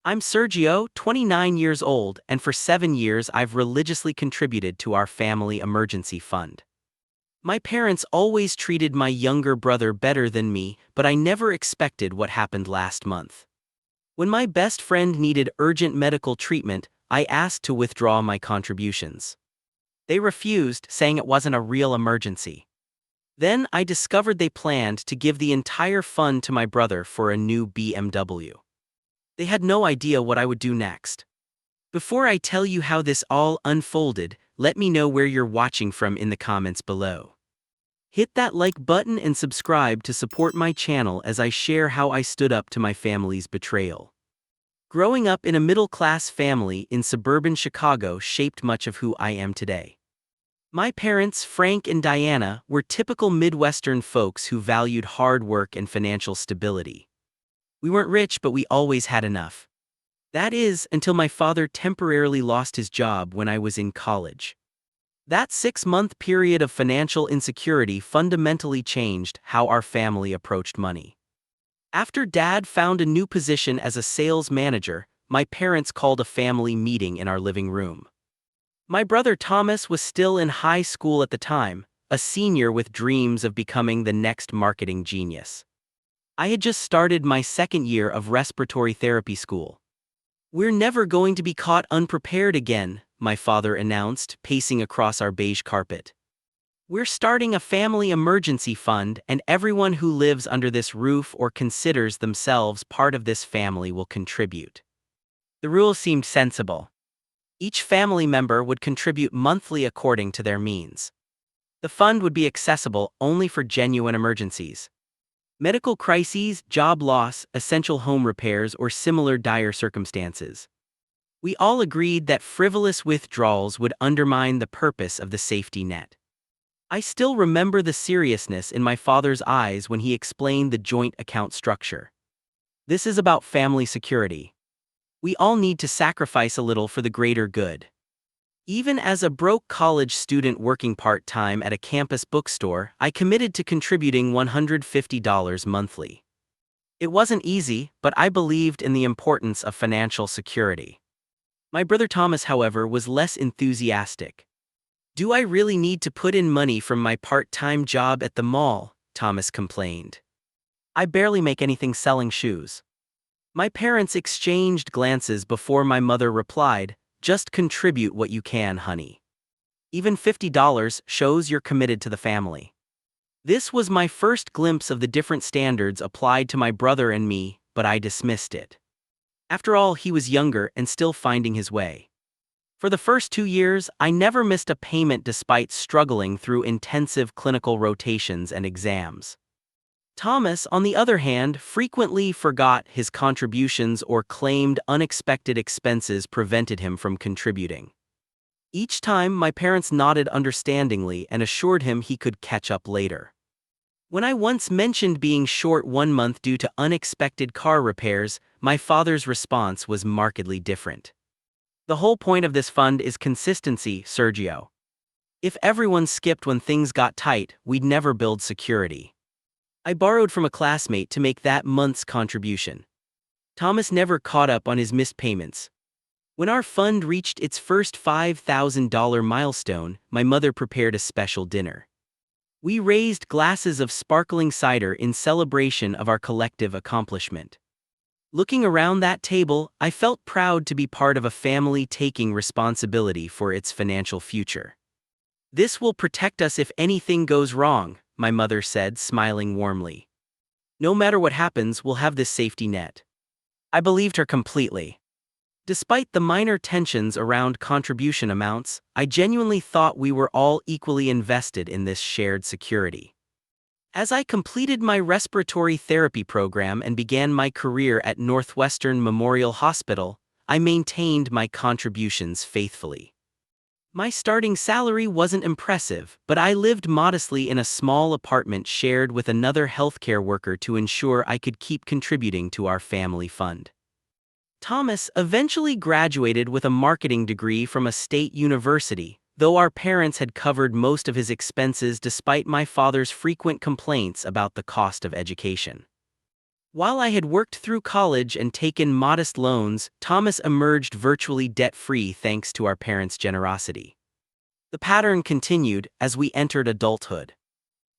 I'm Sergio, 29 years old, and for 7 years I've religiously contributed to our family emergency fund. My parents always treated my younger brother better than me, but I never expected what happened last month. When my best friend needed urgent medical treatment, I asked to withdraw my contributions. They refused, saying it wasn't a real emergency. Then I discovered they planned to give the entire fund to my brother for a new BMW. They had no idea what I would do next. Before I tell you how this all unfolded, let me know where you're watching from in the comments below. Hit that like button and subscribe to support my channel as I share how I stood up to my family's betrayal. Growing up in a middle-class family in suburban Chicago shaped much of who I am today. My parents, Frank and Diana, were typical Midwestern folks who valued hard work and financial stability. We weren't rich, but we always had enough. That is, until my father temporarily lost his job when I was in college. That 6-month period of financial insecurity fundamentally changed how our family approached money. After Dad found a new position as a sales manager, my parents called a family meeting in our living room. My brother Thomas was still in high school at the time, a senior with dreams of becoming the next marketing genius. I had just started my second year of respiratory therapy school. "We're never going to be caught unprepared again," my father announced, pacing across our beige carpet. "We're starting a family emergency fund, and everyone who lives under this roof or considers themselves part of this family will contribute." The rules seemed sensible. Each family member would contribute monthly according to their means. The fund would be accessible only for genuine emergencies. Medical crises, job loss, essential home repairs, or similar dire circumstances. We all agreed that frivolous withdrawals would undermine the purpose of the safety net. I still remember the seriousness in my father's eyes when he explained the joint account structure. "This is about family security. We all need to sacrifice a little for the greater good." Even as a broke college student working part-time at a campus bookstore, I committed to contributing $150 monthly. It wasn't easy, but I believed in the importance of financial security. My brother Thomas, however, was less enthusiastic. "Do I really need to put in money from my part-time job at the mall?" Thomas complained. "I barely make anything selling shoes." My parents exchanged glances before my mother replied, "Just contribute what you can, honey. Even $50 shows you're committed to the family." This was my first glimpse of the different standards applied to my brother and me, but I dismissed it. After all, he was younger and still finding his way. For the first 2 years, I never missed a payment despite struggling through intensive clinical rotations and exams. Thomas, on the other hand, frequently forgot his contributions or claimed unexpected expenses prevented him from contributing. Each time, my parents nodded understandingly and assured him he could catch up later. When I once mentioned being short 1 month due to unexpected car repairs, my father's response was markedly different. "The whole point of this fund is consistency, Sergio. If everyone skipped when things got tight, we'd never build security." I borrowed from a classmate to make that month's contribution. Thomas never caught up on his missed payments. When our fund reached its first $5,000 milestone, my mother prepared a special dinner. We raised glasses of sparkling cider in celebration of our collective accomplishment. Looking around that table, I felt proud to be part of a family taking responsibility for its financial future. "This will protect us if anything goes wrong," my mother said, smiling warmly. "No matter what happens, we'll have this safety net." I believed her completely. Despite the minor tensions around contribution amounts, I genuinely thought we were all equally invested in this shared security. As I completed my respiratory therapy program and began my career at Northwestern Memorial Hospital, I maintained my contributions faithfully. My starting salary wasn't impressive, but I lived modestly in a small apartment shared with another healthcare worker to ensure I could keep contributing to our family fund. Thomas eventually graduated with a marketing degree from a state university, though our parents had covered most of his expenses despite my father's frequent complaints about the cost of education. While I had worked through college and taken modest loans, Thomas emerged virtually debt-free thanks to our parents' generosity. The pattern continued as we entered adulthood.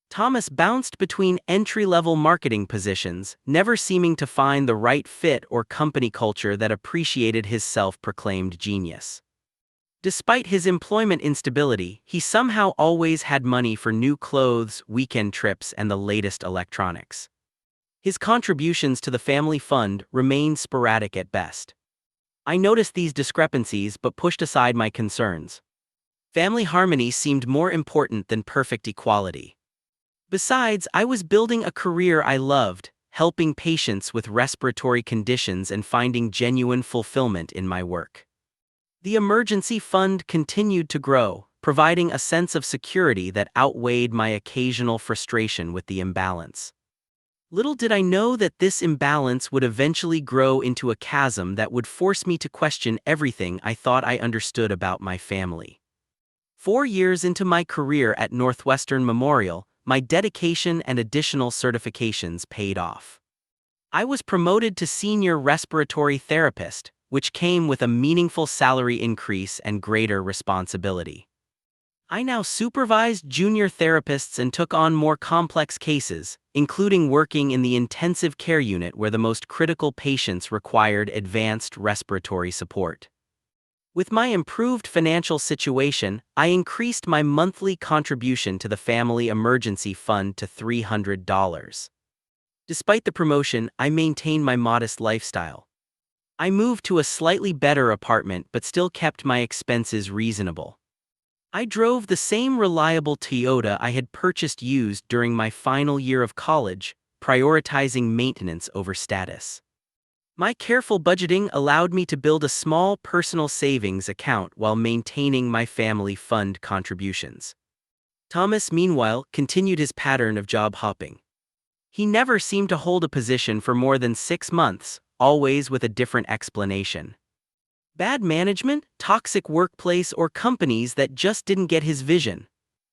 Thomas bounced between entry-level marketing positions, never seeming to find the right fit or company culture that appreciated his self-proclaimed genius. Despite his employment instability, he somehow always had money for new clothes, weekend trips, and the latest electronics. His contributions to the family fund remained sporadic at best. I noticed these discrepancies but pushed aside my concerns. Family harmony seemed more important than perfect equality. Besides, I was building a career I loved, helping patients with respiratory conditions and finding genuine fulfillment in my work. The emergency fund continued to grow, providing a sense of security that outweighed my occasional frustration with the imbalance. Little did I know that this imbalance would eventually grow into a chasm that would force me to question everything I thought I understood about my family. 4 years into my career at Northwestern Memorial, my dedication and additional certifications paid off. I was promoted to senior respiratory therapist, which came with a meaningful salary increase and greater responsibility. I now supervised junior therapists and took on more complex cases, including working in the intensive care unit where the most critical patients required advanced respiratory support. With my improved financial situation, I increased my monthly contribution to the family emergency fund to $300. Despite the promotion, I maintained my modest lifestyle. I moved to a slightly better apartment but still kept my expenses reasonable. I drove the same reliable Toyota I had purchased used during my final year of college, prioritizing maintenance over status. My careful budgeting allowed me to build a small personal savings account while maintaining my family fund contributions. Thomas, meanwhile, continued his pattern of job hopping. He never seemed to hold a position for more than 6 months, always with a different explanation. Bad management, toxic workplace, or companies that just didn't get his vision.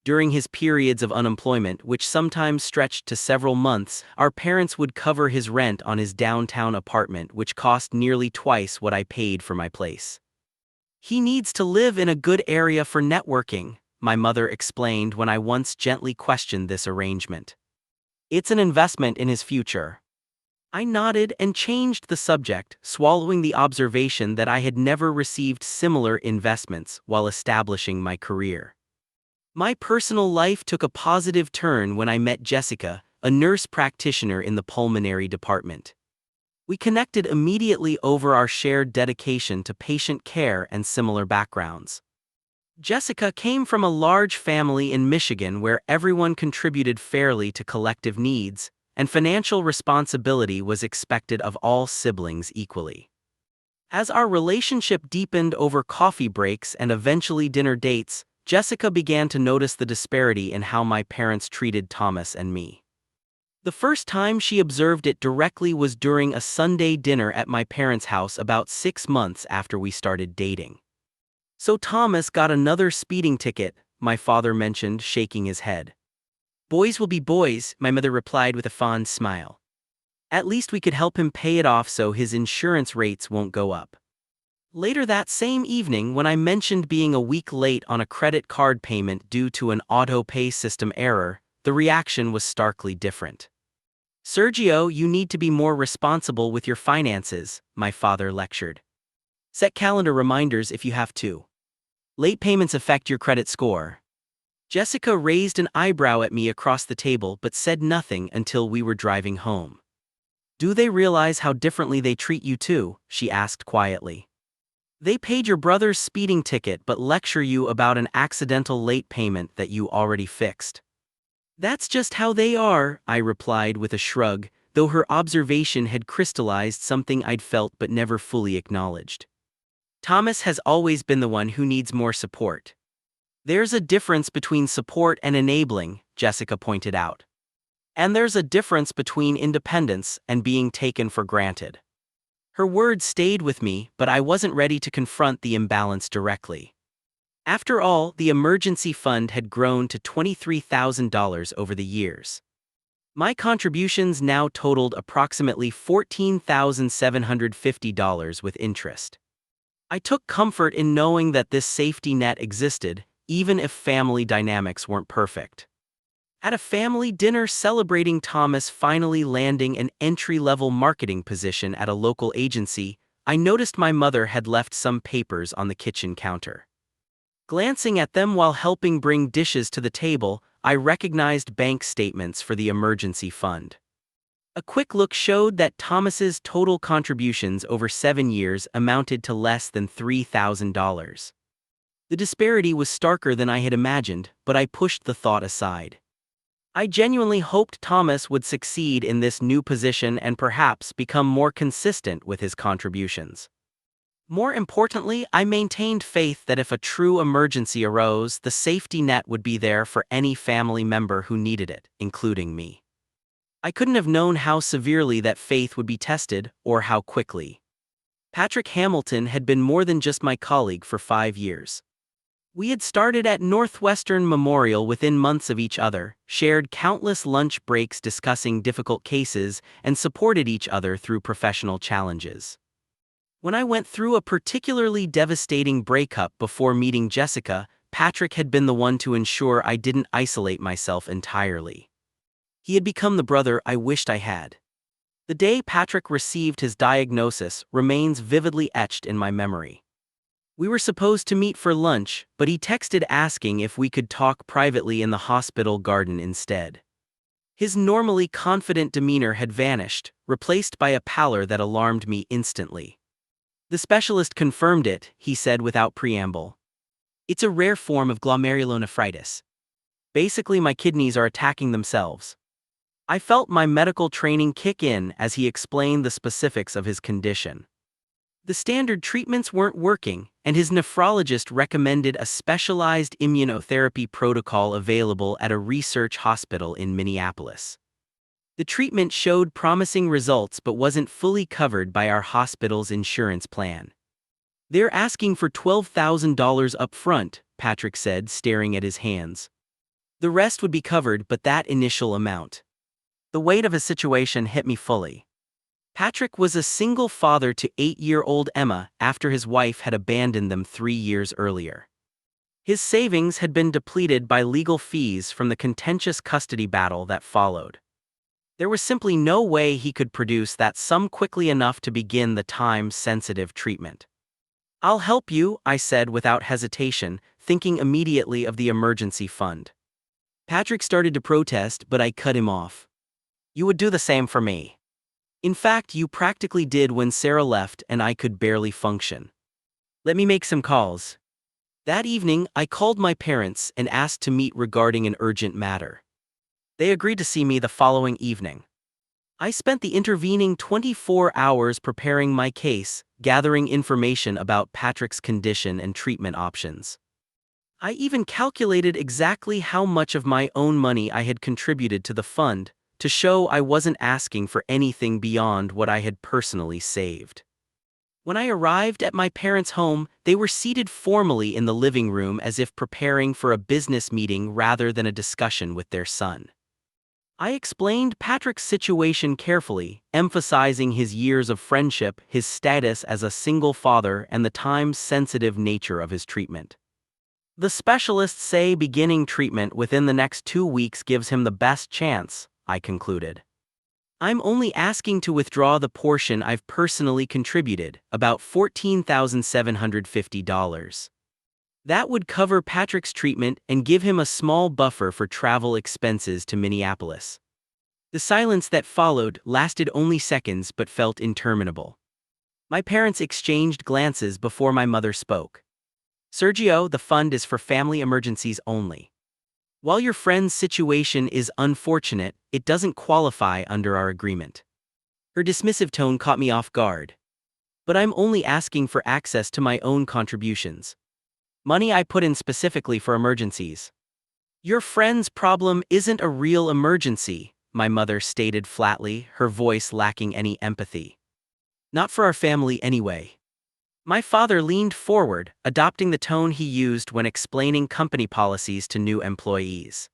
During his periods of unemployment, which sometimes stretched to several months, our parents would cover his rent on his downtown apartment, which cost nearly twice what I paid for my place. "He needs to live in a good area for networking," my mother explained when I once gently questioned this arrangement. "It's an investment in his future." I nodded and changed the subject, swallowing the observation that I had never received similar investments while establishing my career. My personal life took a positive turn when I met Jessica, a nurse practitioner in the pulmonary department. We connected immediately over our shared dedication to patient care and similar backgrounds. Jessica came from a large family in Michigan where everyone contributed fairly to collective needs, and financial responsibility was expected of all siblings equally. As our relationship deepened over coffee breaks and eventually dinner dates, Jessica began to notice the disparity in how my parents treated Thomas and me. The first time she observed it directly was during a Sunday dinner at my parents' house about 6 months after we started dating. "So Thomas got another speeding ticket," my father mentioned, shaking his head. "Boys will be boys," my mother replied with a fond smile. "At least we could help him pay it off so his insurance rates won't go up." Later that same evening, when I mentioned being a week late on a credit card payment due to an auto-pay system error, the reaction was starkly different. "Sergio, you need to be more responsible with your finances," my father lectured. "Set calendar reminders if you have to. Late payments affect your credit score." Jessica raised an eyebrow at me across the table but said nothing until we were driving home. "Do they realize how differently they treat you too?" she asked quietly. "They paid your brother's speeding ticket but lecture you about an accidental late payment that you already fixed." "That's just how they are," I replied with a shrug, though her observation had crystallized something I'd felt but never fully acknowledged. "Thomas has always been the one who needs more support." "There's a difference between support and enabling," Jessica pointed out. "And there's a difference between independence and being taken for granted." Her words stayed with me, but I wasn't ready to confront the imbalance directly. After all, the emergency fund had grown to $23,000 over the years. My contributions now totaled approximately $14,750 with interest. I took comfort in knowing that this safety net existed, even if family dynamics weren't perfect. At a family dinner celebrating Thomas finally landing an entry-level marketing position at a local agency, I noticed my mother had left some papers on the kitchen counter. Glancing at them while helping bring dishes to the table, I recognized bank statements for the emergency fund. A quick look showed that Thomas's total contributions over 7 years amounted to less than $3,000. The disparity was starker than I had imagined, but I pushed the thought aside. I genuinely hoped Thomas would succeed in this new position and perhaps become more consistent with his contributions. More importantly, I maintained faith that if a true emergency arose, the safety net would be there for any family member who needed it, including me. I couldn't have known how severely that faith would be tested, or how quickly. Patrick Hamilton had been more than just my colleague for 5 years. We had started at Northwestern Memorial within months of each other, shared countless lunch breaks discussing difficult cases, and supported each other through professional challenges. When I went through a particularly devastating breakup before meeting Jessica, Patrick had been the one to ensure I didn't isolate myself entirely. He had become the brother I wished I had. The day Patrick received his diagnosis remains vividly etched in my memory. We were supposed to meet for lunch, but he texted asking if we could talk privately in the hospital garden instead. His normally confident demeanor had vanished, replaced by a pallor that alarmed me instantly. The specialist confirmed it, he said without preamble. It's a rare form of glomerulonephritis. Basically, my kidneys are attacking themselves. I felt my medical training kick in as he explained the specifics of his condition. The standard treatments weren't working, and his nephrologist recommended a specialized immunotherapy protocol available at a research hospital in Minneapolis. The treatment showed promising results but wasn't fully covered by our hospital's insurance plan. They're asking for $12,000 up front, Patrick said, staring at his hands. The rest would be covered, but that initial amount. The weight of his situation hit me fully. Patrick was a single father to 8-year-old Emma after his wife had abandoned them 3 years earlier. His savings had been depleted by legal fees from the contentious custody battle that followed. There was simply no way he could produce that sum quickly enough to begin the time-sensitive treatment. "I'll help you," I said without hesitation, thinking immediately of the emergency fund. Patrick started to protest, but I cut him off. "You would do the same for me. In fact, you practically did when Sarah left and I could barely function. Let me make some calls." That evening, I called my parents and asked to meet regarding an urgent matter. They agreed to see me the following evening. I spent the intervening 24 hours preparing my case, gathering information about Patrick's condition and treatment options. I even calculated exactly how much of my own money I had contributed to the fund, to show I wasn't asking for anything beyond what I had personally saved. When I arrived at my parents' home, they were seated formally in the living room as if preparing for a business meeting rather than a discussion with their son. I explained Patrick's situation carefully, emphasizing his years of friendship, his status as a single father, and the time-sensitive nature of his treatment. "The specialists say beginning treatment within the next 2 weeks gives him the best chance," I concluded. "I'm only asking to withdraw the portion I've personally contributed, about $14,750. That would cover Patrick's treatment and give him a small buffer for travel expenses to Minneapolis." The silence that followed lasted only seconds but felt interminable. My parents exchanged glances before my mother spoke. "Sergio, the fund is for family emergencies only. While your friend's situation is unfortunate, it doesn't qualify under our agreement." Her dismissive tone caught me off guard. "But I'm only asking for access to my own contributions. Money I put in specifically for emergencies." "Your friend's problem isn't a real emergency," my mother stated flatly, her voice lacking any empathy. "Not for our family anyway." My father leaned forward, adopting the tone he used when explaining company policies to new employees.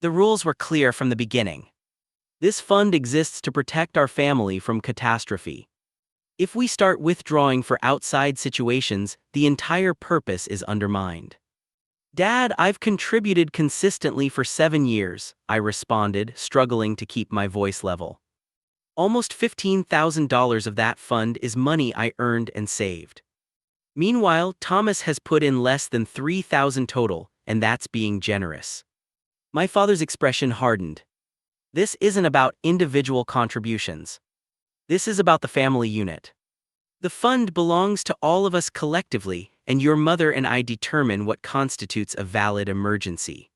"The rules were clear from the beginning. This fund exists to protect our family from catastrophe. If we start withdrawing for outside situations, the entire purpose is undermined. Dad, I've contributed consistently for 7 years, I responded, struggling to keep my voice level. Almost $15,000 of that fund is money I earned and saved. Meanwhile, Thomas has put in less than $3,000 total, and that's being generous. My father's expression hardened. This isn't about individual contributions. This is about the family unit. The fund belongs to all of us collectively, and your mother and I determine what constitutes a valid emergency.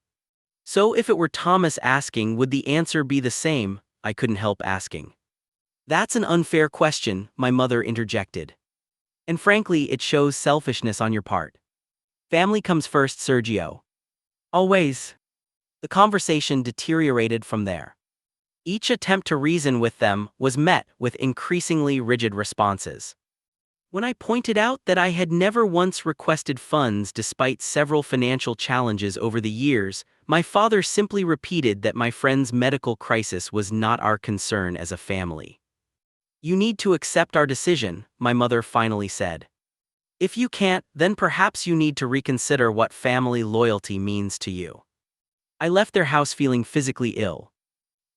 So if it were Thomas asking, would the answer be the same? I couldn't help asking. That's an unfair question, my mother interjected. And frankly, it shows selfishness on your part. Family comes first, Sergio. Always. The conversation deteriorated from there. Each attempt to reason with them was met with increasingly rigid responses. When I pointed out that I had never once requested funds despite several financial challenges over the years, my father simply repeated that my friend's medical crisis was not our concern as a family. You need to accept our decision, my mother finally said. If you can't, then perhaps you need to reconsider what family loyalty means to you. I left their house feeling physically ill.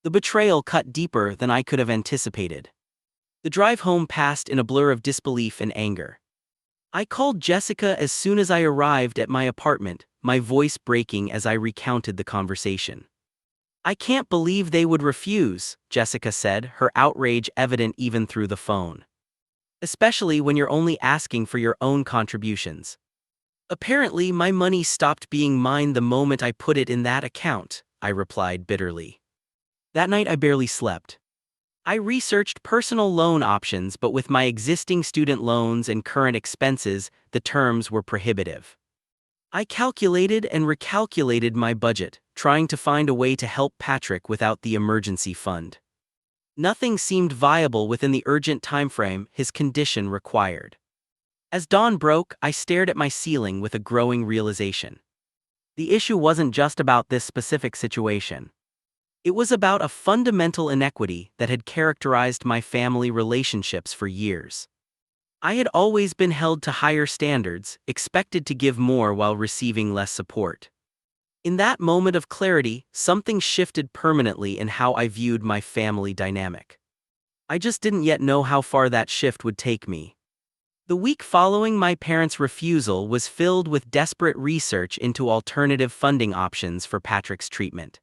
The betrayal cut deeper than I could have anticipated. The drive home passed in a blur of disbelief and anger. I called Jessica as soon as I arrived at my apartment, my voice breaking as I recounted the conversation. I can't believe they would refuse, Jessica said, her outrage evident even through the phone. Especially when you're only asking for your own contributions. Apparently, my money stopped being mine the moment I put it in that account, I replied bitterly. That night I barely slept. I researched personal loan options, but with my existing student loans and current expenses, the terms were prohibitive. I calculated and recalculated my budget, trying to find a way to help Patrick without the emergency fund. Nothing seemed viable within the urgent timeframe his condition required. As dawn broke, I stared at my ceiling with a growing realization. The issue wasn't just about this specific situation. It was about a fundamental inequity that had characterized my family relationships for years. I had always been held to higher standards, expected to give more while receiving less support. In that moment of clarity, something shifted permanently in how I viewed my family dynamic. I just didn't yet know how far that shift would take me. The week following my parents' refusal was filled with desperate research into alternative funding options for Patrick's treatment.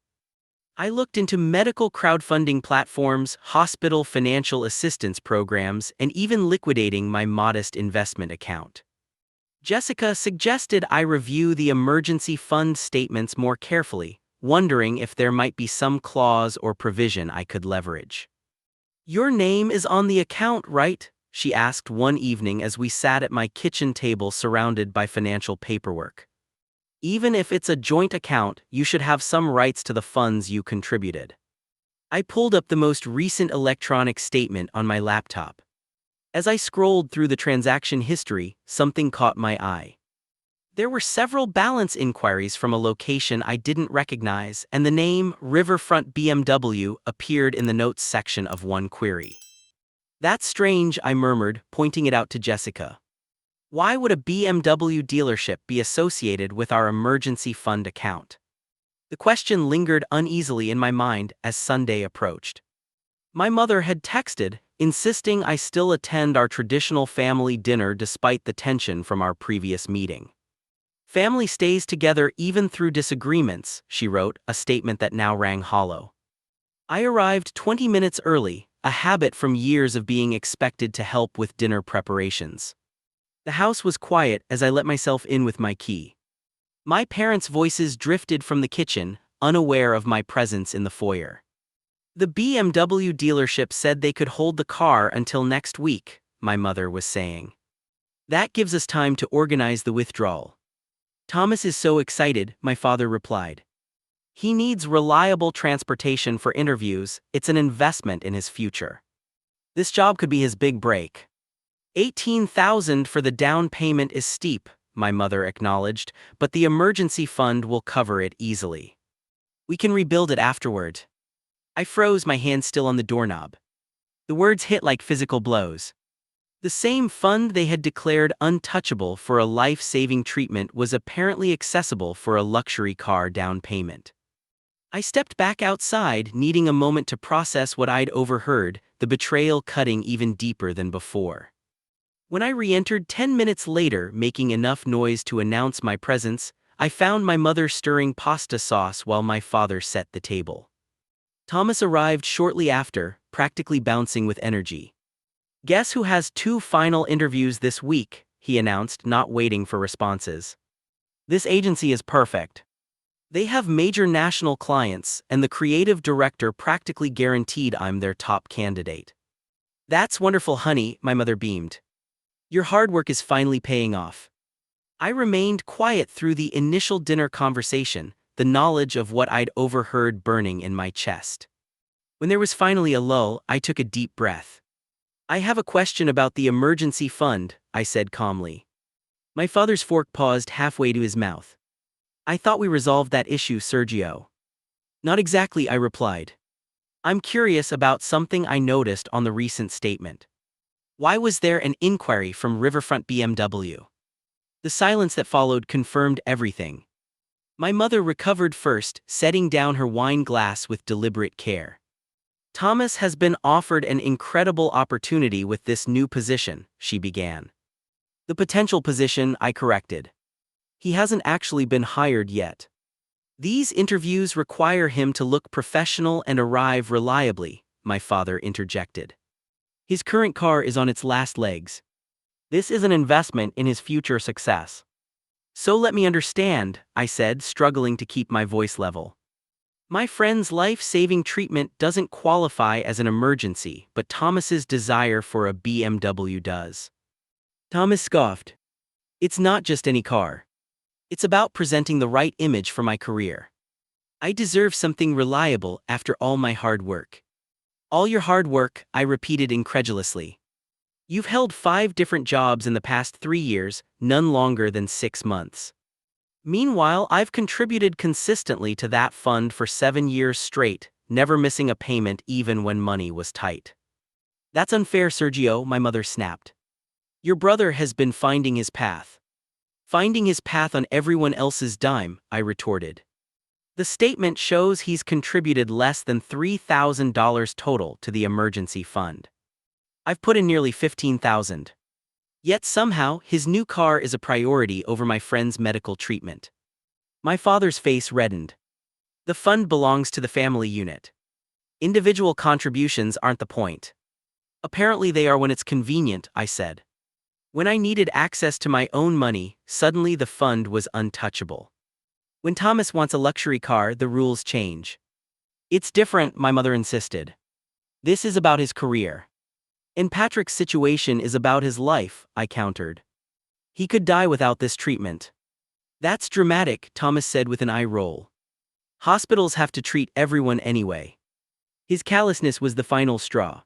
I looked into medical crowdfunding platforms, hospital financial assistance programs, and even liquidating my modest investment account. Jessica suggested I review the emergency fund statements more carefully, wondering if there might be some clause or provision I could leverage. Your name is on the account, right? She asked one evening as we sat at my kitchen table surrounded by financial paperwork. Even if it's a joint account, you should have some rights to the funds you contributed. I pulled up the most recent electronic statement on my laptop. As I scrolled through the transaction history, something caught my eye. There were several balance inquiries from a location I didn't recognize, and the name Riverfront BMW appeared in the notes section of one query. That's strange, I murmured, pointing it out to Jessica. Why would a BMW dealership be associated with our emergency fund account? The question lingered uneasily in my mind as Sunday approached. My mother had texted, insisting I still attend our traditional family dinner despite the tension from our previous meeting. Family stays together even through disagreements, she wrote, a statement that now rang hollow. I arrived 20 minutes early, a habit from years of being expected to help with dinner preparations. The house was quiet as I let myself in with my key. My parents' voices drifted from the kitchen, unaware of my presence in the foyer. The BMW dealership said they could hold the car until next week, my mother was saying. That gives us time to organize the withdrawal. Thomas is so excited, my father replied. He needs reliable transportation for interviews, it's an investment in his future. This job could be his big break. $18,000 for the down payment is steep, my mother acknowledged, but the emergency fund will cover it easily. We can rebuild it afterward. I froze, my hand still on the doorknob. The words hit like physical blows. The same fund they had declared untouchable for a life-saving treatment was apparently accessible for a luxury car down payment. I stepped back outside, needing a moment to process what I'd overheard, the betrayal cutting even deeper than before. When I re-entered 10 minutes later, making enough noise to announce my presence, I found my mother stirring pasta sauce while my father set the table. Thomas arrived shortly after, practically bouncing with energy. "Guess who has 2 final interviews this week?" he announced, not waiting for responses. "This agency is perfect. They have major national clients, and the creative director practically guaranteed I'm their top candidate." "That's wonderful, honey," my mother beamed. "Your hard work is finally paying off." I remained quiet through the initial dinner conversation, the knowledge of what I'd overheard burning in my chest. When there was finally a lull, I took a deep breath. "I have a question about the emergency fund," I said calmly. My father's fork paused halfway to his mouth. "I thought we resolved that issue, Sergio." "Not exactly," I replied. "I'm curious about something I noticed on the recent statement. Why was there an inquiry from Riverfront BMW?" The silence that followed confirmed everything. My mother recovered first, setting down her wine glass with deliberate care. "Thomas has been offered an incredible opportunity with this new position," she began. "The potential position," I corrected. "He hasn't actually been hired yet. These interviews require him to look professional and arrive reliably," my father interjected. "His current car is on its last legs. This is an investment in his future success." "So let me understand," I said, struggling to keep my voice level. "My friend's life-saving treatment doesn't qualify as an emergency, but Thomas's desire for a BMW does." Thomas scoffed. "It's not just any car. It's about presenting the right image for my career. I deserve something reliable after all my hard work." "All your hard work," I repeated incredulously. "You've held 5 different jobs in the past 3 years, none longer than 6 months. Meanwhile, I've contributed consistently to that fund for 7 years straight, never missing a payment even when money was tight." "That's unfair, Sergio," my mother snapped. "Your brother has been finding his path." "Finding his path on everyone else's dime," I retorted. "The statement shows he's contributed less than $3,000 total to the emergency fund. I've put in nearly $15,000. Yet somehow, his new car is a priority over my friend's medical treatment." My father's face reddened. "The fund belongs to the family unit. Individual contributions aren't the point." "Apparently they are when it's convenient," I said. "When I needed access to my own money, suddenly the fund was untouchable. When Thomas wants a luxury car, the rules change." "It's different," my mother insisted. "This is about his career. And Patrick's situation is about his life," I countered. "He could die without this treatment." "That's dramatic," Thomas said with an eye roll. "Hospitals have to treat everyone anyway." His callousness was the final straw.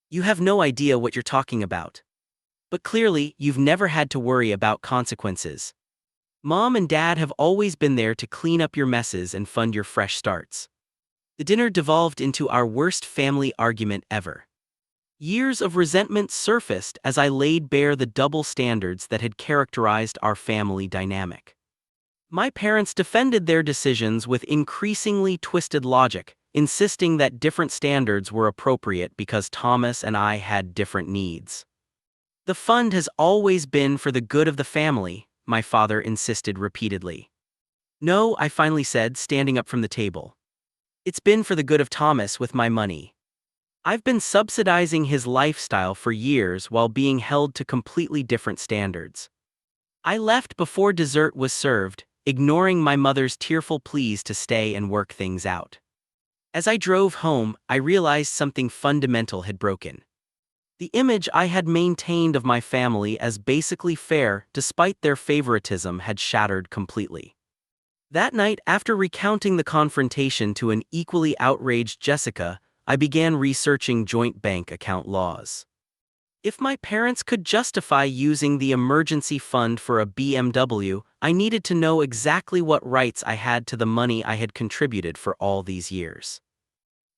"You have no idea what you're talking about. But clearly, you've never had to worry about consequences. Mom and Dad have always been there to clean up your messes and fund your fresh starts." The dinner devolved into our worst family argument ever. Years of resentment surfaced as I laid bare the double standards that had characterized our family dynamic. My parents defended their decisions with increasingly twisted logic, insisting that different standards were appropriate because Thomas and I had different needs. "The fund has always been for the good of the family," my father insisted repeatedly. "No," I finally said, standing up from the table. "It's been for the good of Thomas with my money. I've been subsidizing his lifestyle for years while being held to completely different standards." I left before dessert was served, ignoring my mother's tearful pleas to stay and work things out. As I drove home, I realized something fundamental had broken. The image I had maintained of my family as basically fair despite their favoritism had shattered completely. That night, after recounting the confrontation to an equally outraged Jessica, I began researching joint bank account laws. If my parents could justify using the emergency fund for a BMW, I needed to know exactly what rights I had to the money I had contributed for all these years.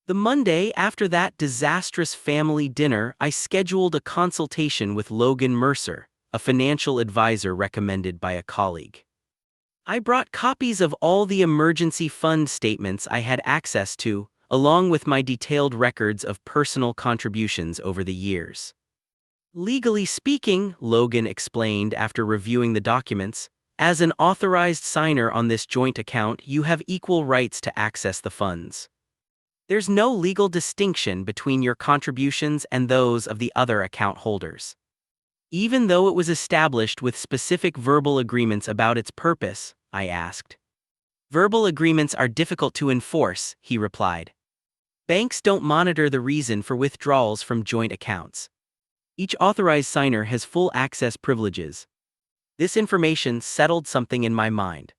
The Monday after that disastrous family dinner, I scheduled a consultation with Logan Mercer, a financial advisor recommended by a colleague. I brought copies of all the emergency fund statements I had access to, along with my detailed records of personal contributions over the years. Legally speaking, Logan explained after reviewing the documents, as an authorized signer on this joint account, you have equal rights to access the funds. There's no legal distinction between your contributions and those of the other account holders. Even though it was established with specific verbal agreements about its purpose, I asked. Verbal agreements are difficult to enforce, he replied. Banks don't monitor the reason for withdrawals from joint accounts. Each authorized signer has full access privileges. This information settled something in my mind.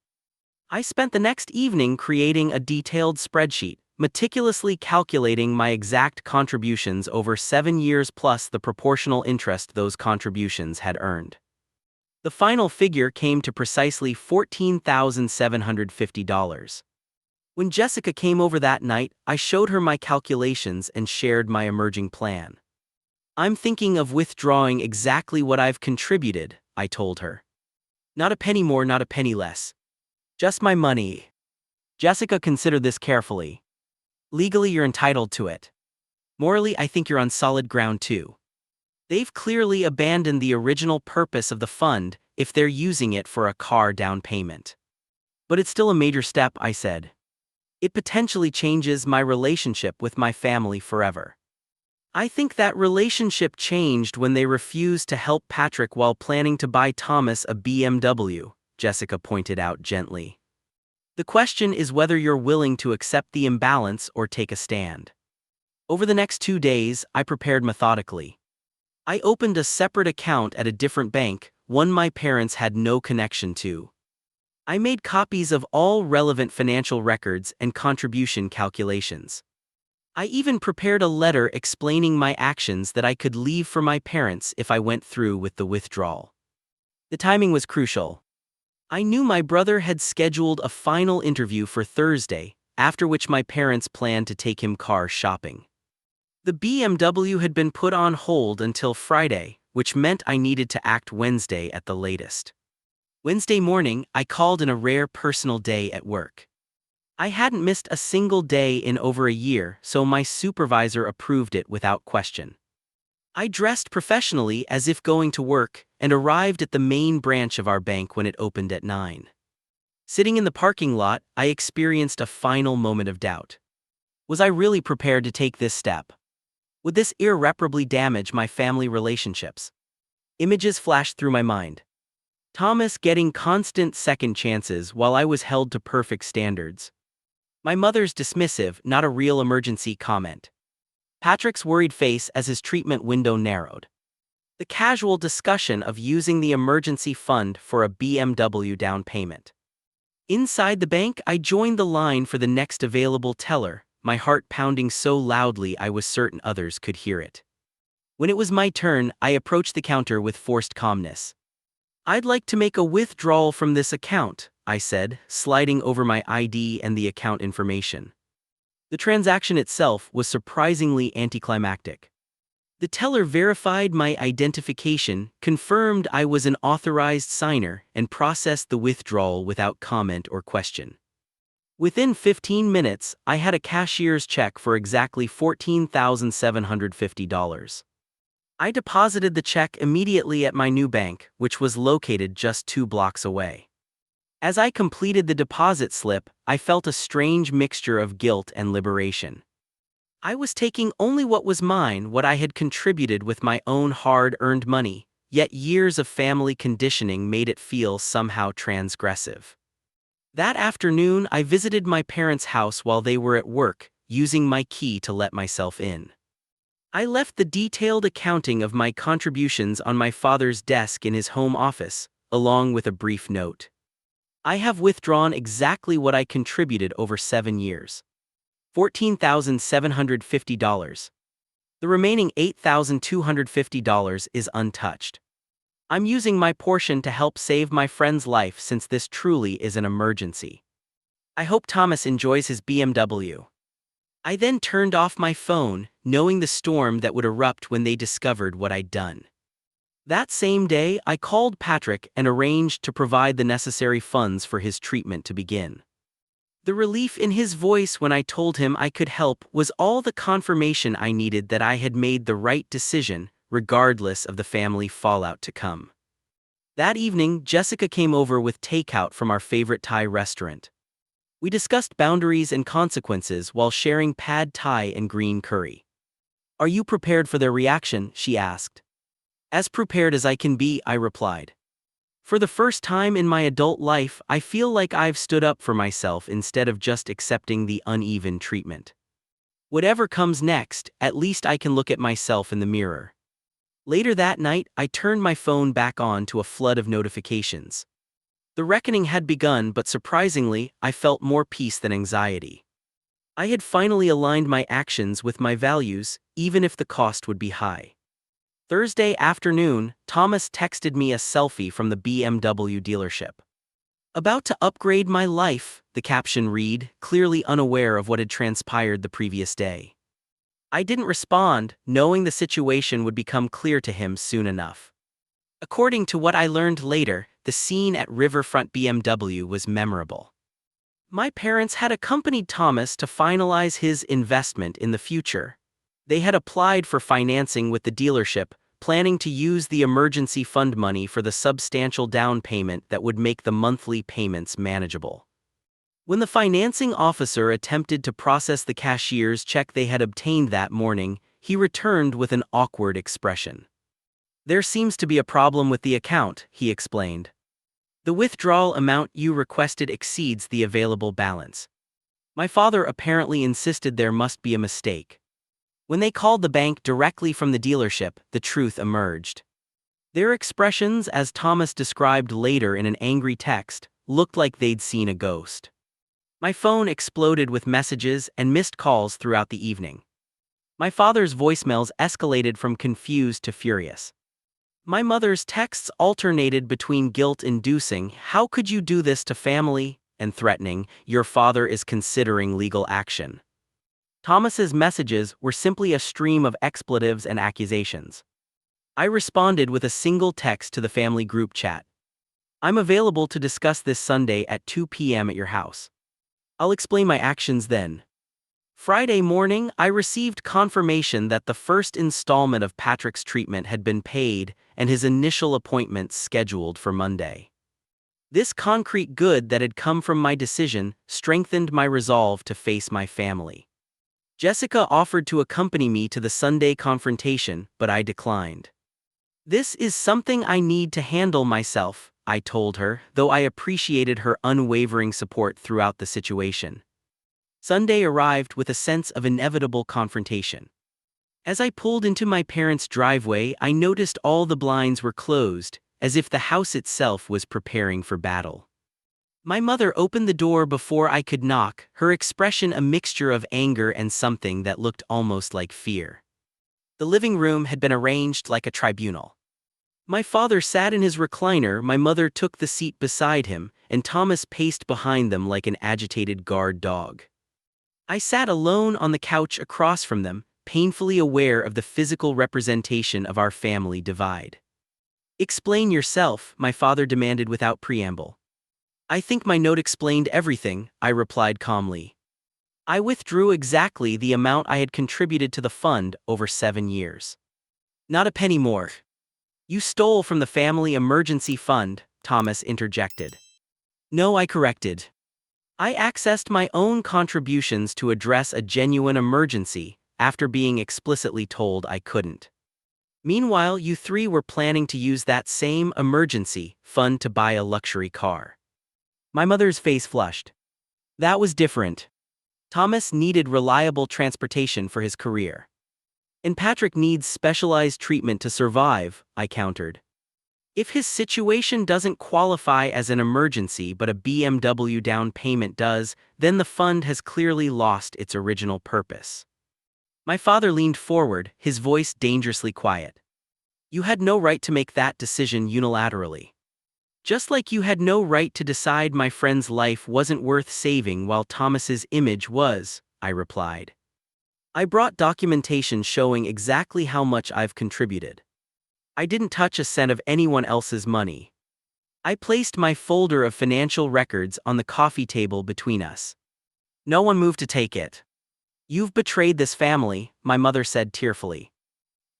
I spent the next evening creating a detailed spreadsheet, meticulously calculating my exact contributions over 7 years plus the proportional interest those contributions had earned. The final figure came to precisely $14,750. When Jessica came over that night, I showed her my calculations and shared my emerging plan. I'm thinking of withdrawing exactly what I've contributed, I told her. Not a penny more, not a penny less. Just my money. Jessica considered this carefully. Legally, you're entitled to it. Morally, I think you're on solid ground too. They've clearly abandoned the original purpose of the fund if they're using it for a car down payment. But it's still a major step, I said. It potentially changes my relationship with my family forever. I think that relationship changed when they refused to help Patrick while planning to buy Thomas a BMW, Jessica pointed out gently. The question is whether you're willing to accept the imbalance or take a stand. Over the next 2 days, I prepared methodically. I opened a separate account at a different bank, one my parents had no connection to. I made copies of all relevant financial records and contribution calculations. I even prepared a letter explaining my actions that I could leave for my parents if I went through with the withdrawal. The timing was crucial. I knew my brother had scheduled a final interview for Thursday, after which my parents planned to take him car shopping. The BMW had been put on hold until Friday, which meant I needed to act Wednesday at the latest. Wednesday morning, I called in a rare personal day at work. I hadn't missed a single day in over a year, so my supervisor approved it without question. I dressed professionally as if going to work and arrived at the main branch of our bank when it opened at 9. Sitting in the parking lot, I experienced a final moment of doubt. Was I really prepared to take this step? Would this irreparably damage my family relationships? Images flashed through my mind. Thomas getting constant second chances while I was held to perfect standards. My mother's dismissive, not a real emergency comment. Patrick's worried face as his treatment window narrowed. The casual discussion of using the emergency fund for a BMW down payment. Inside the bank, I joined the line for the next available teller, my heart pounding so loudly I was certain others could hear it. When it was my turn, I approached the counter with forced calmness. I'd like to make a withdrawal from this account, I said, sliding over my ID and the account information. The transaction itself was surprisingly anticlimactic. The teller verified my identification, confirmed I was an authorized signer, and processed the withdrawal without comment or question. Within 15 minutes, I had a cashier's check for exactly $14,750. I deposited the check immediately at my new bank, which was located just 2 blocks away. As I completed the deposit slip, I felt a strange mixture of guilt and liberation. I was taking only what was mine, what I had contributed with my own hard-earned money, yet years of family conditioning made it feel somehow transgressive. That afternoon, I visited my parents' house while they were at work, using my key to let myself in. I left the detailed accounting of my contributions on my father's desk in his home office, along with a brief note. I have withdrawn exactly what I contributed over 7 years. $14,750. The remaining $8,250 is untouched. I'm using my portion to help save my friend's life since this truly is an emergency. I hope Thomas enjoys his BMW. I then turned off my phone, knowing the storm that would erupt when they discovered what I'd done. That same day, I called Patrick and arranged to provide the necessary funds for his treatment to begin. The relief in his voice when I told him I could help was all the confirmation I needed that I had made the right decision, regardless of the family fallout to come. That evening, Jessica came over with takeout from our favorite Thai restaurant. We discussed boundaries and consequences while sharing pad Thai and green curry. "Are you prepared for their reaction?" she asked. "As prepared as I can be," I replied. For the first time in my adult life, I feel like I've stood up for myself instead of just accepting the uneven treatment. Whatever comes next, at least I can look at myself in the mirror. Later that night, I turned my phone back on to a flood of notifications. The reckoning had begun, but surprisingly, I felt more peace than anxiety. I had finally aligned my actions with my values, even if the cost would be high. Thursday afternoon, Thomas texted me a selfie from the BMW dealership. "About to upgrade my life," the caption read, clearly unaware of what had transpired the previous day. I didn't respond, knowing the situation would become clear to him soon enough. According to what I learned later, the scene at Riverfront BMW was memorable. My parents had accompanied Thomas to finalize his investment in the future. They had applied for financing with the dealership, planning to use the emergency fund money for the substantial down payment that would make the monthly payments manageable. When the financing officer attempted to process the cashier's check they had obtained that morning, he returned with an awkward expression. "There seems to be a problem with the account," he explained. "The withdrawal amount you requested exceeds the available balance." My father apparently insisted there must be a mistake. When they called the bank directly from the dealership, the truth emerged. Their expressions, as Thomas described later in an angry text, looked like they'd seen a ghost. My phone exploded with messages and missed calls throughout the evening. My father's voicemails escalated from confused to furious. My mother's texts alternated between guilt-inducing, "How could you do this to family?" and threatening, "Your father is considering legal action." Thomas's messages were simply a stream of expletives and accusations. I responded with a single text to the family group chat. "I'm available to discuss this Sunday at 2 p.m. at your house. I'll explain my actions then." Friday morning, I received confirmation that the first installment of Patrick's treatment had been paid and his initial appointment scheduled for Monday. This concrete good that had come from my decision strengthened my resolve to face my family. Jessica offered to accompany me to the Sunday confrontation, but I declined. "This is something I need to handle myself," I told her, though I appreciated her unwavering support throughout the situation. Sunday arrived with a sense of inevitable confrontation. As I pulled into my parents' driveway, I noticed all the blinds were closed, as if the house itself was preparing for battle. My mother opened the door before I could knock, her expression a mixture of anger and something that looked almost like fear. The living room had been arranged like a tribunal. My father sat in his recliner, my mother took the seat beside him, and Thomas paced behind them like an agitated guard dog. I sat alone on the couch across from them, painfully aware of the physical representation of our family divide. "Explain yourself," my father demanded without preamble. "I think my note explained everything," I replied calmly. I withdrew exactly the amount I had contributed to the fund over 7 years. "Not a penny more." "You stole from the family emergency fund," Thomas interjected. "No," I corrected. "I accessed my own contributions to address a genuine emergency, after being explicitly told I couldn't. Meanwhile, you three were planning to use that same emergency fund to buy a luxury car." My mother's face flushed. "That was different. Thomas needed reliable transportation for his career. And Patrick needs specialized treatment to survive," I countered. "If his situation doesn't qualify as an emergency but a BMW down payment does, then the fund has clearly lost its original purpose." My father leaned forward, his voice dangerously quiet. "You had no right to make that decision unilaterally. Just like you had no right to decide my friend's life wasn't worth saving while Thomas's image was," I replied. I brought documentation showing exactly how much I've contributed. I didn't touch a cent of anyone else's money. I placed my folder of financial records on the coffee table between us. No one moved to take it. "You've betrayed this family," my mother said tearfully.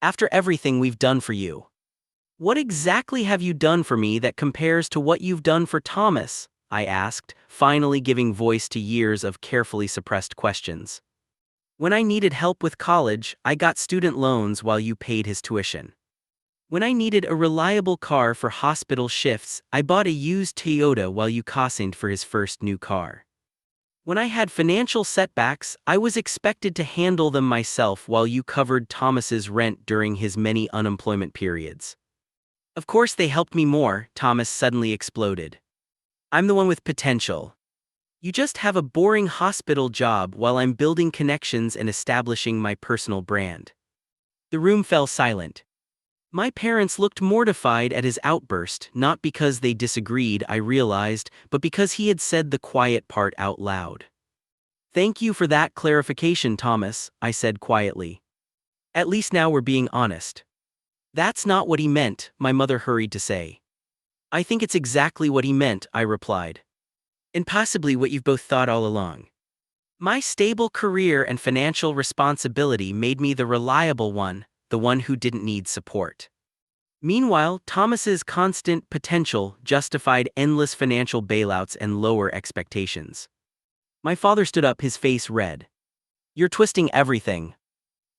"After everything we've done for you. What exactly have you done for me that compares to what you've done for Thomas?" I asked, finally giving voice to years of carefully suppressed questions. "When I needed help with college, I got student loans while you paid his tuition. When I needed a reliable car for hospital shifts, I bought a used Toyota while you cossined for his first new car. When I had financial setbacks, I was expected to handle them myself while you covered Thomas's rent during his many unemployment periods. Of course they helped me more," Thomas suddenly exploded. "I'm the one with potential. You just have a boring hospital job while I'm building connections and establishing my personal brand." The room fell silent. My parents looked mortified at his outburst, not because they disagreed, I realized, but because he had said the quiet part out loud. "Thank you for that clarification, Thomas," I said quietly. "At least now we're being honest." "That's not what he meant," my mother hurried to say. "I think it's exactly what he meant," I replied. "And possibly what you've both thought all along. My stable career and financial responsibility made me the reliable one, the one who didn't need support. Meanwhile, Thomas's constant potential justified endless financial bailouts and lower expectations." My father stood up, his face red. "You're twisting everything.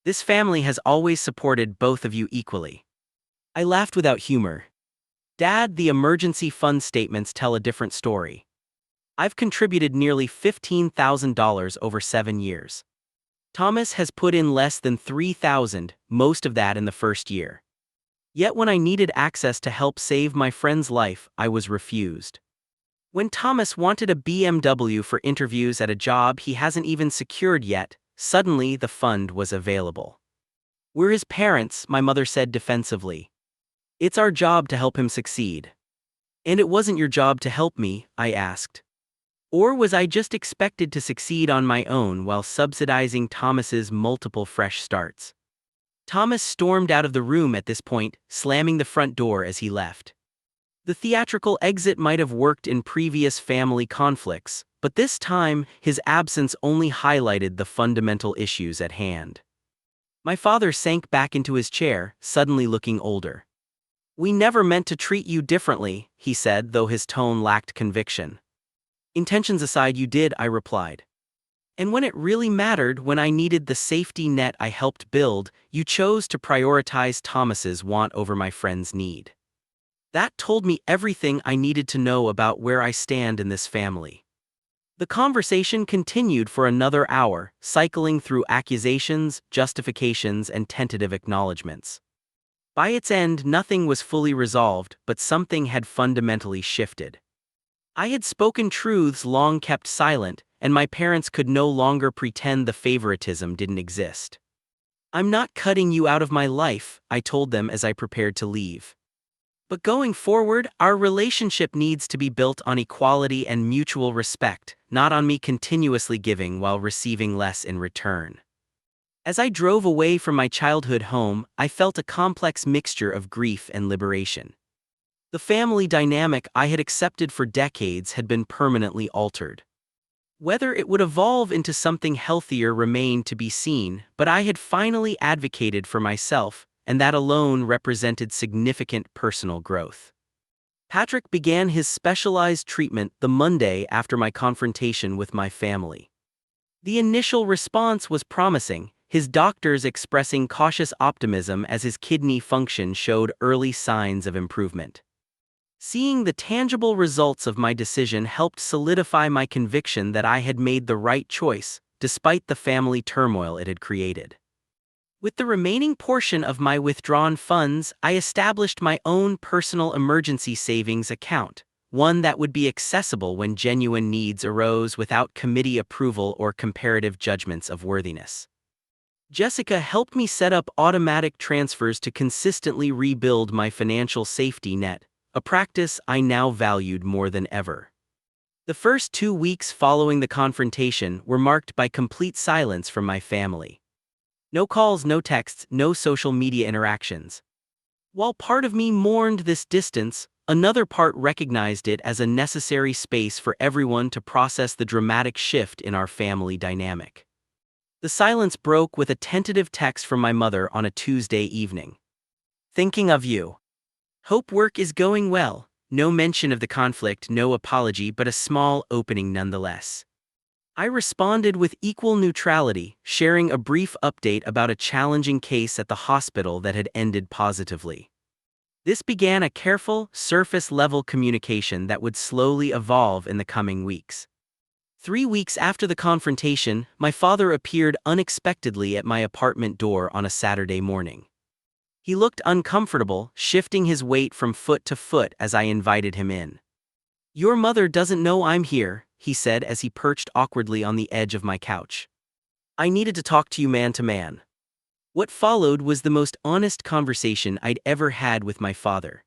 This family has always supported both of you equally." I laughed without humor. "Dad, the emergency fund statements tell a different story. I've contributed nearly $15,000 over 7 years. Thomas has put in less than $3,000, most of that in the first year. Yet when I needed access to help save my friend's life, I was refused. When Thomas wanted a BMW for interviews at a job he hasn't even secured yet, suddenly the fund was available. We're his parents," my mother said defensively. "It's our job to help him succeed." "And it wasn't your job to help me?" I asked. "Or was I just expected to succeed on my own while subsidizing Thomas's multiple fresh starts?" Thomas stormed out of the room at this point, slamming the front door as he left. The theatrical exit might have worked in previous family conflicts, but this time, his absence only highlighted the fundamental issues at hand. My father sank back into his chair, suddenly looking older. "We never meant to treat you differently," he said, though his tone lacked conviction. "Intentions aside, you did," I replied. "And when it really mattered, when I needed the safety net I helped build, you chose to prioritize Thomas's want over my friend's need. That told me everything I needed to know about where I stand in this family." The conversation continued for another hour, cycling through accusations, justifications, and tentative acknowledgments. By its end, nothing was fully resolved, but something had fundamentally shifted. I had spoken truths long kept silent, and my parents could no longer pretend the favoritism didn't exist. "I'm not cutting you out of my life," I told them as I prepared to leave. "But going forward, our relationship needs to be built on equality and mutual respect, not on me continuously giving while receiving less in return." As I drove away from my childhood home, I felt a complex mixture of grief and liberation. The family dynamic I had accepted for decades had been permanently altered. Whether it would evolve into something healthier remained to be seen, but I had finally advocated for myself, and that alone represented significant personal growth. Patrick began his specialized treatment the Monday after my confrontation with my family. The initial response was promising, his doctors expressing cautious optimism as his kidney function showed early signs of improvement. Seeing the tangible results of my decision helped solidify my conviction that I had made the right choice, despite the family turmoil it had created. With the remaining portion of my withdrawn funds, I established my own personal emergency savings account, one that would be accessible when genuine needs arose without committee approval or comparative judgments of worthiness. Jessica helped me set up automatic transfers to consistently rebuild my financial safety net, a practice I now valued more than ever. The first 2 weeks following the confrontation were marked by complete silence from my family. No calls, no texts, no social media interactions. While part of me mourned this distance, another part recognized it as a necessary space for everyone to process the dramatic shift in our family dynamic. The silence broke with a tentative text from my mother on a Tuesday evening. Thinking of you. Hope work is going well. No mention of the conflict, no apology, but a small opening nonetheless. I responded with equal neutrality, sharing a brief update about a challenging case at the hospital that had ended positively. This began a careful, surface-level communication that would slowly evolve in the coming weeks. 3 weeks after the confrontation, my father appeared unexpectedly at my apartment door on a Saturday morning. He looked uncomfortable, shifting his weight from foot to foot as I invited him in. "Your mother doesn't know I'm here," he said as he perched awkwardly on the edge of my couch. "I needed to talk to you man to man." What followed was the most honest conversation I'd ever had with my father.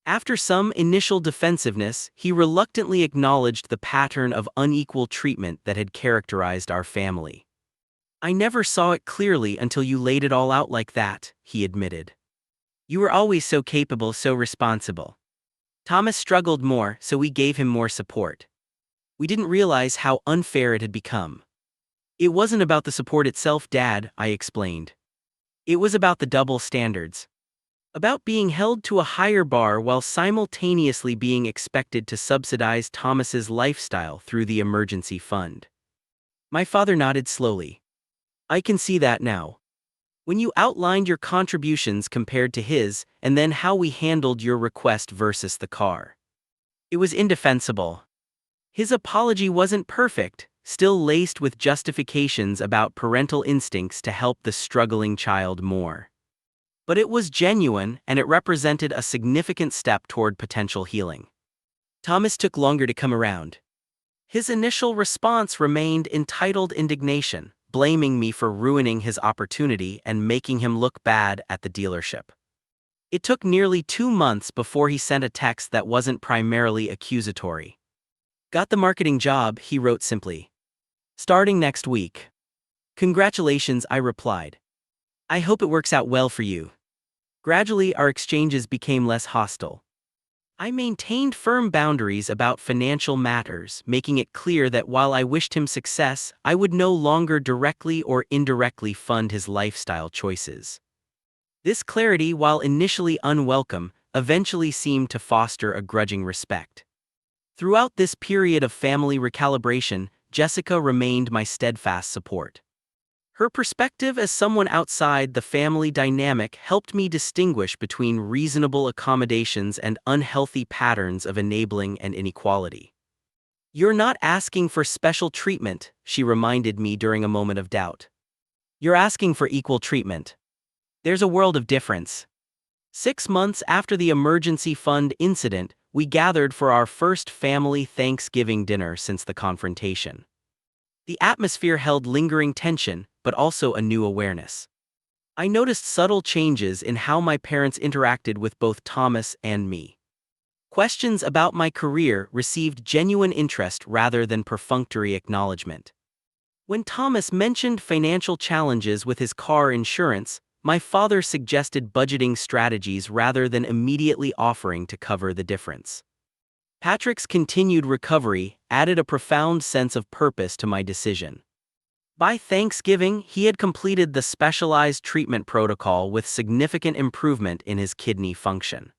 After some initial defensiveness, he reluctantly acknowledged the pattern of unequal treatment that had characterized our family. "I never saw it clearly until you laid it all out like that," he admitted. "You were always so capable, so responsible." Thomas struggled more, so we gave him more support. We didn't realize how unfair it had become. "It wasn't about the support itself, Dad," I explained. "It was about the double standards. About being held to a higher bar while simultaneously being expected to subsidize Thomas's lifestyle through the emergency fund." My father nodded slowly. "I can see that now. When you outlined your contributions compared to his, and then how we handled your request versus the car. It was indefensible. His apology wasn't perfect, still laced with justifications about parental instincts to help the struggling child more. But it was genuine, and it represented a significant step toward potential healing." Thomas took longer to come around. His initial response remained entitled indignation, blaming me for ruining his opportunity and making him look bad at the dealership. It took nearly 2 months before he sent a text that wasn't primarily accusatory. "Got the marketing job," he wrote simply. "Starting next week." "Congratulations," I replied. "I hope it works out well for you." Gradually, our exchanges became less hostile. I maintained firm boundaries about financial matters, making it clear that while I wished him success, I would no longer directly or indirectly fund his lifestyle choices. This clarity, while initially unwelcome, eventually seemed to foster a grudging respect. Throughout this period of family recalibration, Jessica remained my steadfast support. Her perspective as someone outside the family dynamic helped me distinguish between reasonable accommodations and unhealthy patterns of enabling and inequality. "You're not asking for special treatment," she reminded me during a moment of doubt. "You're asking for equal treatment. There's a world of difference." 6 months after the emergency fund incident, we gathered for our first family Thanksgiving dinner since the confrontation. The atmosphere held lingering tension, but also a new awareness. I noticed subtle changes in how my parents interacted with both Thomas and me. Questions about my career received genuine interest rather than perfunctory acknowledgement. When Thomas mentioned financial challenges with his car insurance, my father suggested budgeting strategies rather than immediately offering to cover the difference. Patrick's continued recovery added a profound sense of purpose to my decision. By Thanksgiving, he had completed the specialized treatment protocol with significant improvement in his kidney function.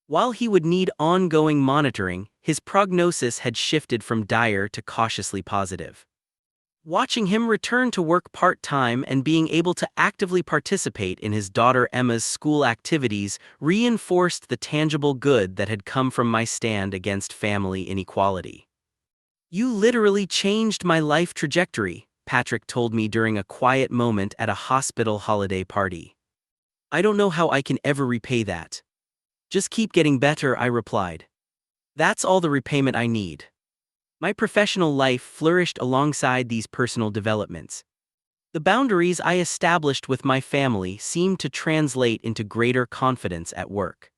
While he would need ongoing monitoring, his prognosis had shifted from dire to cautiously positive. Watching him return to work part-time and being able to actively participate in his daughter Emma's school activities reinforced the tangible good that had come from my stand against family inequality. "You literally changed my life trajectory," Patrick told me during a quiet moment at a hospital holiday party. "I don't know how I can ever repay that." "Just keep getting better," I replied. "That's all the repayment I need." My professional life flourished alongside these personal developments. The boundaries I established with my family seemed to translate into greater confidence at work.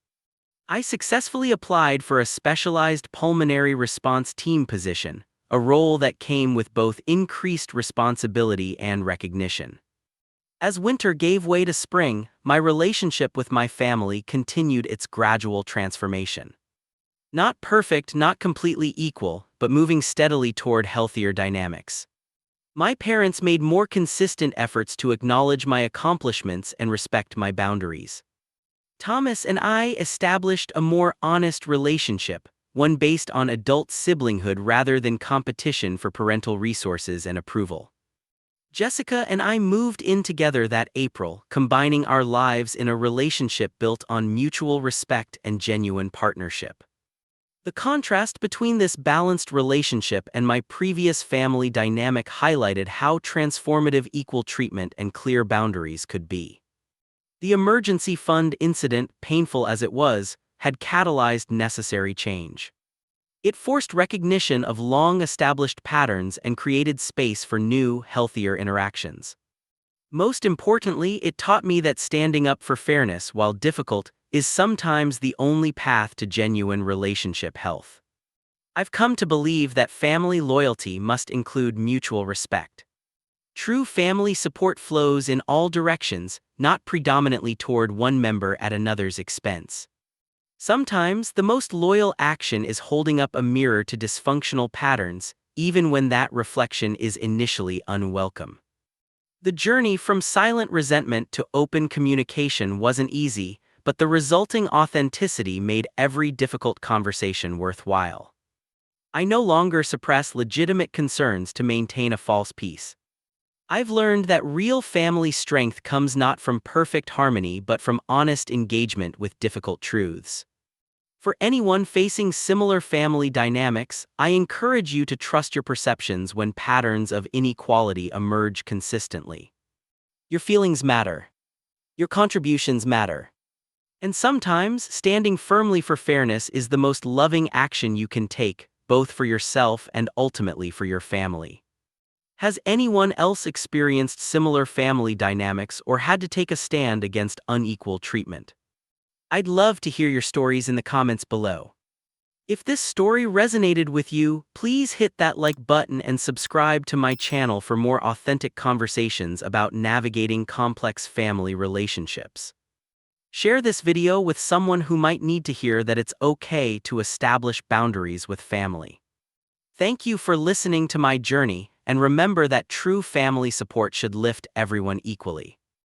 I successfully applied for a specialized pulmonary response team position, a role that came with both increased responsibility and recognition. As winter gave way to spring, my relationship with my family continued its gradual transformation. Not perfect, not completely equal, but moving steadily toward healthier dynamics. My parents made more consistent efforts to acknowledge my accomplishments and respect my boundaries. Thomas and I established a more honest relationship, one based on adult siblinghood rather than competition for parental resources and approval. Jessica and I moved in together that April, combining our lives in a relationship built on mutual respect and genuine partnership. The contrast between this balanced relationship and my previous family dynamic highlighted how transformative equal treatment and clear boundaries could be. The emergency fund incident, painful as it was, had catalyzed necessary change. It forced recognition of long-established patterns and created space for new, healthier interactions. Most importantly, it taught me that standing up for fairness, while difficult, is sometimes the only path to genuine relationship health. I've come to believe that family loyalty must include mutual respect. True family support flows in all directions, not predominantly toward one member at another's expense. Sometimes, the most loyal action is holding up a mirror to dysfunctional patterns, even when that reflection is initially unwelcome. The journey from silent resentment to open communication wasn't easy, but the resulting authenticity made every difficult conversation worthwhile. I no longer suppress legitimate concerns to maintain a false peace. I've learned that real family strength comes not from perfect harmony but from honest engagement with difficult truths. For anyone facing similar family dynamics, I encourage you to trust your perceptions when patterns of inequality emerge consistently. Your feelings matter. Your contributions matter. And sometimes, standing firmly for fairness is the most loving action you can take, both for yourself and ultimately for your family. Has anyone else experienced similar family dynamics or had to take a stand against unequal treatment? I'd love to hear your stories in the comments below. If this story resonated with you, please hit that like button and subscribe to my channel for more authentic conversations about navigating complex family relationships. Share this video with someone who might need to hear that it's okay to establish boundaries with family. Thank you for listening to my journey, and remember that true family support should lift everyone equally.